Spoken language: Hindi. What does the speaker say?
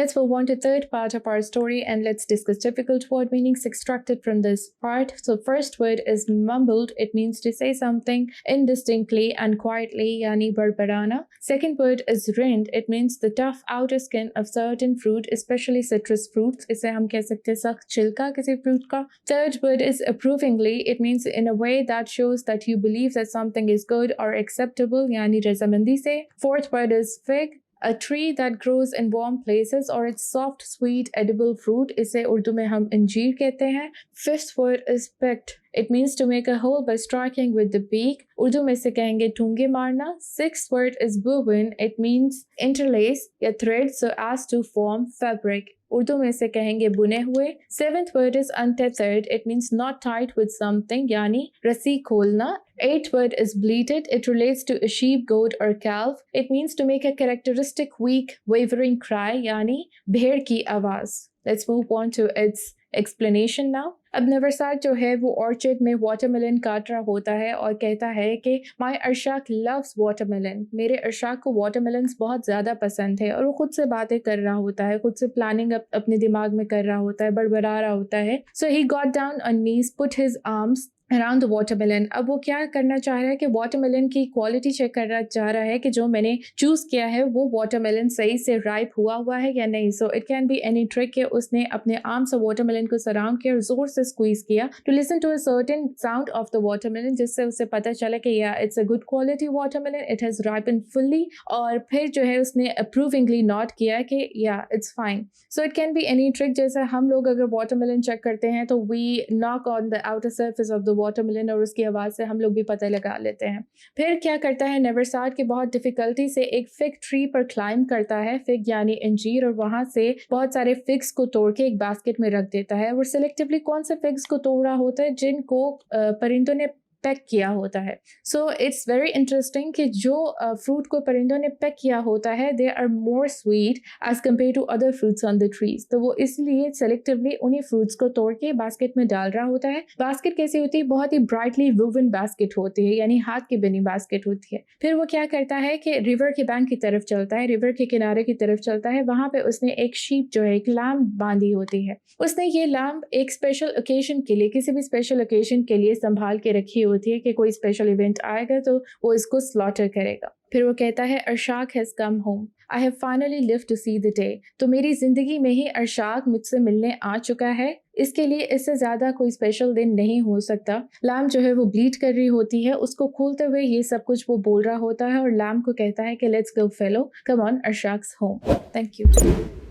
Let's move on to third part of our story and let's discuss difficult word meanings extracted from this part. So first word is mumbled. It means to say something indistinctly and quietly, yani barbarana. Second word is rind. It means the tough outer skin of certain fruit, especially citrus fruits. इसे हम कह सकते हैं सख्त छिलका किसी fruit का. Third word is approvingly. It means in a way that shows that you believe that something is good or acceptable, yani रजामंदी से. Fourth word is fig. A tree that grows in warm places or its soft, sweet, edible fruit. इसे उर्दू में हम अंजीर कहते हैं. Fifth word is picked. It means to make a hole by striking with the beak. Urdu में से कहेंगे ठूंगे मारना. Sixth word is woven. It means interlace या thread so as to form fabric. Urdu में से कहेंगे बुने हुए. Seventh word is untethered. It means not tied with something, यानी रस्सी खोलना. Eighth word is bleated. It relates to a sheep, goat or calf. It means to make a characteristic weak, wavering cry, यानी भेड़ की आवाज़. Let's move on to its explanation now. अब नवरसाद जो है वो ऑर्चर्ड में वाटरमेलन काट रहा होता है और कहता है कि माई अर्शाक लव्स वाटरमेलन. मेरे अर्शाक को वाटरमेलन्स बहुत ज़्यादा पसंद है. और वो खुद से बातें कर रहा होता है, खुद से प्लानिंग अपने दिमाग में कर रहा होता है, बड़बड़ा रहा होता है. So he got down on knees, put his arms around the watermelon. अब वो क्या करना चाह रहा है कि वाटरमेलन की क्वालिटी चेक करना चाह रहा है कि जो मैंने चूज़ किया है वो वाटरमेलन सही से राइप हुआ है या नहीं. सो it can be any trick कि उसने अपने आर्म से वाटरमेलन को सराउंड किया और ज़ोर से स्क्वीज़ किया to listen to a certain sound of the watermelon, जिससे उसे पता चला कि या it's a good quality watermelon, it has ripen fully. और फिर जो है उसने अप्रूविंगली नोट किया कि या it's fine. So it can be any trick. जैसे हम लोग अगर वाटरमेलन चेक करते हैं तो we knock on the outer surface of the watermelon और उसकी आवाज़ से हम लोग भी पता लगा लेते हैं. फिर क्या करता है नवरसाद के बहुत डिफ़िकल्टी से एक फिग ट्री पर क्लाइंब करता है. फिग यानी अंजीर. और वहाँ से बहुत सारे फिग्स को तोड़ के एक बास्केट में रख देता है. और सिलेक्टिवली कौन से फिग्स को तोड़ रहा होता है जिनको परिंदों ने पैक किया होता है. सो इट्स वेरी इंटरेस्टिंग कि जो फ्रूट को परिंदों ने पैक किया होता है they are more sweet as compare to other fruits on the trees. तो वो इसलिए सेलेक्टिवली उन्हीं फ्रूट्स को तोड़ के बास्केट में डाल रहा होता है. बास्केट कैसी होती है? बहुत ही ब्राइटली वुवन बास्केट होती है, यानी हाथ की बनी बास्केट होती है. फिर वो क्या करता है कि रिवर के बैंक की तरफ चलता है, रिवर के किनारे की तरफ चलता है. वहाँ पे उसने एक शीप जो है, एक लैम्ब बांधी होती है. उसने ये लैम्ब एक स्पेशल ओकेजन के लिए, किसी भी स्पेशल ओकेजन के लिए संभाल के रखी होती है कि कोई स्पेशल इवेंट आएगा तो वो इसको स्लॉटर करेगा. फिर वो कहता है Arshak has come home, I have finally lived to see the day. तो मेरी ज़िंदगी में ही अर्शाक मुझसे मिलने आ चुका है. इसके लिए इससे ज़्यादा कोई स्पेशल दिन नहीं हो सकता. लैम जो है वो ब्लीड कर रही होती है. उसको खोलते हुए ये सब कुछ वो बोल रहा होता है और लैम को कहता है कि let's go fellow, come on अर्शाक्स होम. Thank you.